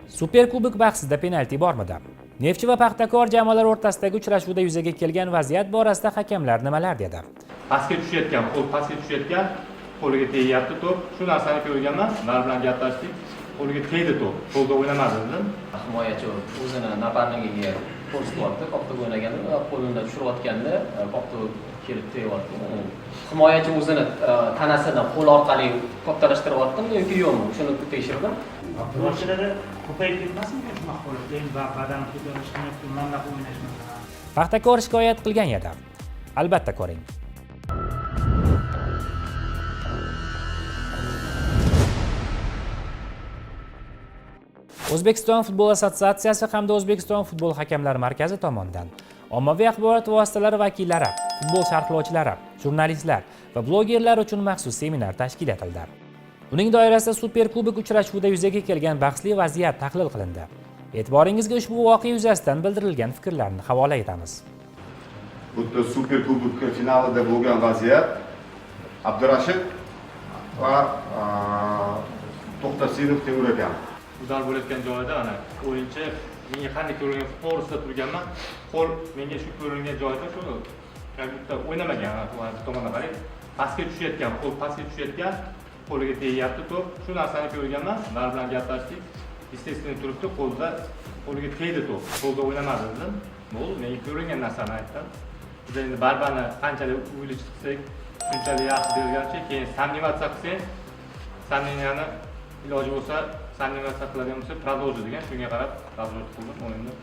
Superkubok bahsida penalti bormidi? Neftchi va Paxtakor jamoalari o'rtasidagi uchrashuvda yuzaga kelgan vaziyat borasida hakamlar nimalar dedi? Pastga tushayotgan, qo'l pastga tushayotgan, qo'liga tegyapti to'p. Shu narsani ko'rganman, ular bilan gaplashdik. Qo'liga tegdi to'p, qo'lda o'ynamadi dedim. Himoyachi o'zini naparnigiga qo'l sutyapti, qopda o'ynaganda qo'lini tushiryotganda qopda kelib tegyapti. Himoyachi o'zini tanasini qo'l orqali kattalashtiryaptimi yoki yo'qmi? Shuni tekshirdim. Boshida ko'payib ketmasinmi shunaqa qilib, keyin badan ko'tarishni, manda o'ynashni. Paxtakor shikoyat qilgan edi. Albatta ko'ring. O'zbekiston futbol assotsiatsiyasi hamda O'zbekiston futbol hakamlari markazi tomonidan ommaviy axborot vositalari vakillari, futbol sharhlovchilari, jurnalistlar va blogerlar uchun maxsus seminar tashkil etildi. Uning doirasida Superkubok uchrashuvida yuzaga kelgan bahsli vaziyat tahlil qilindi. E'tiboringizga ushbu voqea yuzasidan bildirilgan fikrlarni havola etamiz. Xuddi Superkubok finalida bo'lgan vaziyat Abdurashid va To'xtasinov Temur ekan. Udar bo'layotgan joyida ana o'yinchi menga qanday ko'ringan to'g'risida turganman. Qo'l menga shu ko'ringan joyda shu bitta o'ynamagan, tomondan qarang. Pastga tushayotgan, qo'l pastga tushayotgan, qo'liga tegyapti to'p. Shu narsani ko'rganman, ular bilan gaplashdik. Естественно turibdi, qo'liga tegdi to'p, qo'lda o'ynamadi dedim. Bu menga ko'ringan narsani aytdim. Biz endi barbani qanchalik o'yli chiqsak, shunchalik yaxshi bergancha, keyin samnimatsiya qilsak, samniyani iloji bo'lsa samnimatsiya qiladigan bo'lsa, продолжи degan, shunga qarab продолжи qildim o'yinni.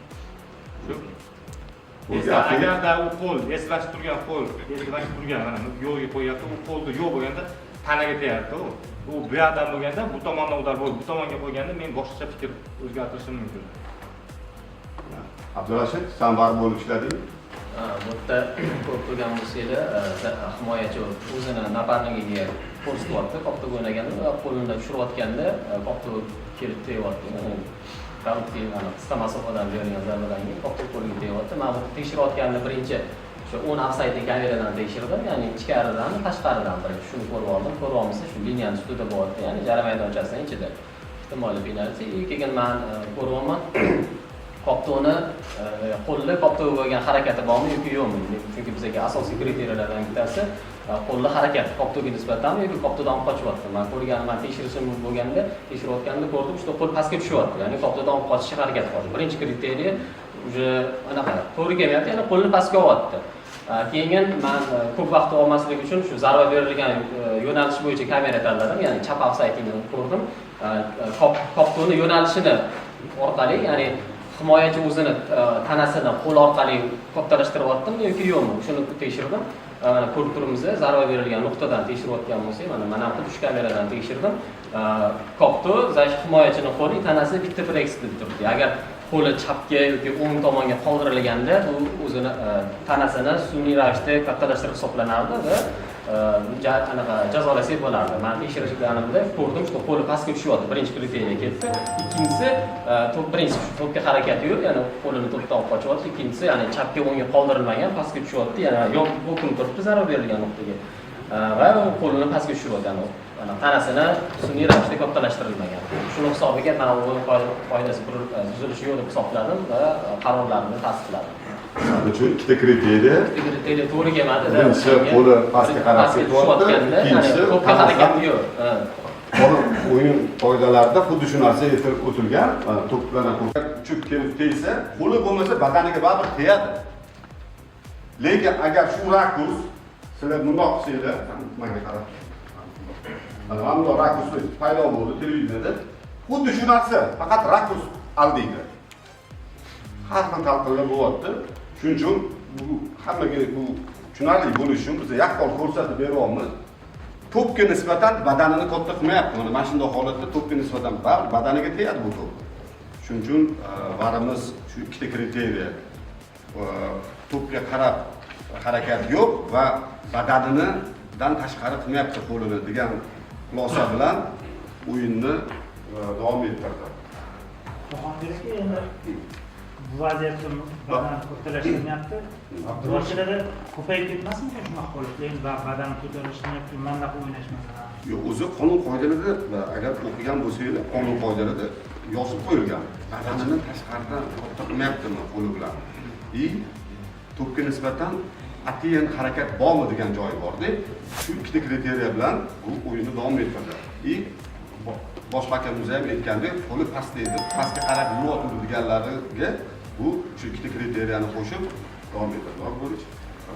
Shu agarda u qo'l eslashib turgan mana yo'lga qo'yyapti, u qo'lda yo'q bo'lganda tanaga tegadi u. U bu yoqdan bo'lganda bu tomondan udar bo'lib, bu tomonga qo'yganda men boshqacha fikr o'zgartirishim mumkin. Abdurashid, sen var bo'lib ishlading? Bu yerda ko'p ko'rgan bo'lsanglar, himoyachi o'zini naparnigiga qo'l sutyapti, qopda o'ynaganda qo'lini tushiryotganda qopda kelib tegyapti. Karanti mana qisqa masofadan berilgan zarbadan keyin qopda qo'liga tegyapti. Men bu tekshirayotganimda birinchi shu 10 ofsaydni kameradan tekshirdim, ya'ni ichkaridan, tashqaridan birinchi shuni ko'rib oldim. Ko'rib olmasa shu liniyani ustida bo'lyapti, ya'ni jarima maydonchasining ichida. Ehtimoliy penalti. Keyin men ko'rib olman. Qoptoni qo'lli qopda bo'lgan harakati bormi yoki yo'qmi? Chunki bizga asosiy kriteriyalardan bittasi qo'lli harakat qoptoga nisbatan yoki qoptadan qochyapti. Men ko'rganim, men tekshirishim bo'lganda, tekshirayotganda ko'rdim, shu qo'l pastga tushyapti. Ya'ni qoptadan qochishga harakat qildi. Birinchi kriteriya уже anaqa to'g'ri kelyapti, ya'ni qo'lni pastga olyapti. Keyin men ko'p vaqt olmaslik uchun shu zarba berilgan yo'nalish bo'yicha kamera tanladim, ya'ni chap ofsaydini ko'rdim. Qoptoni yo'nalishini orqali, ya'ni himoyachi o'zini tanasini qo'l orqali kattalashtiryaptimi yoki yo'qmi? Shuni tekshirdim. Mana ko'rib turibmiz, zarba berilgan nuqtadan tekshirayotgan bo'lsak, mana xuddi shu kameradan tekshirdim. Qopto zash himoyachining qo'li tanasi bitta fleksida turibdi. Agar qo'li chapga yoki o'ng tomonga qoldirilganda, bu o'zini tanasini sun'iy ravishda kattalashtirib hisoblanardi va anaqa jazolasak bo'lardi. Men tekshirishganimda ko'rdim, shu qo'li pastga tushyapti. Birinchi kriteriya ketdi. Ikkinchisi, birinchisi to'pga harakati yo'q, ya'ni qo'lini to'pdan qochyapti. Ikkinchisi, ya'ni chapga o'ngga qoldirilmagan, pastga tushyapti, ya'ni yo'q bo'kin turibdi zarba berilgan nuqtaga. Va qo'lini pastga tushirgan, ya'ni tanasini sun'iy ravishda kattalashtirilmagan. Shuni hisobiga men o'yin qoidasi buzilishi yo'q deb hisobladim va qarorlarimni tasdiqladim. Uchun ikkita kriteriya. Kriteriya to'g'ri kelmadi. Birinchisi qo'li pastga qarab ketyapti, ikkinchisi to'pga harakati yo'q. Qolib o'yin qoidalarida xuddi shu narsa aytib o'tilgan. To'plarni uchib kelib tegsa, qo'li bo'lmasa badaniga baribir tegadi. Lekin agar shu rakurs sizlar bundoq qilsanglar, menga qarab. Mana bundoq rakurs paydo bo'ldi televizorda. Xuddi shu narsa, faqat rakurs aldiydi. Har xil talqinlar bo'lyapti. Shuning uchun bu hammaga bu tushunarli bo'lishi uchun biz yaqqol ko'rsatib beryapmiz. To'pga nisbatan badanini katta qilmayapti. Mana shunday holatda to'pga nisbatan badaniga tegadi bu to'p. Shuning uchun varimiz shu ikkita kriteriya. To'pga qarab harakat yo'q va badanidan tashqari qilmayapti qo'lini degan xulosa bilan o'yinni davom ettirdi. Xo'jandagi endi bu vaziyatda badan kattalashtiryapti. Boshida ko'payib ketmasinmi shunaqa qilib, keyin badan ko'tarishni, manda o'ynash masalan. Yo'q, o'zi qonun qoidalarida agar o'qigan bo'lsanglar, qonun qoidalarida yozib qo'yilgan. Badanini tashqaridan katta qilmayaptimi qo'li bilan. To'pga nisbatan atayin harakat bormi degan joyi borda. Shu ikkita kriteriya bilan bu o'yinni davom ettirdi. Boshqa hakamimiz ham aytgandek, qo'li pastda edi, pastga qarab yuryapti deganlariga bu shu ikkita kriteriyani qo'shib davom ettirdi.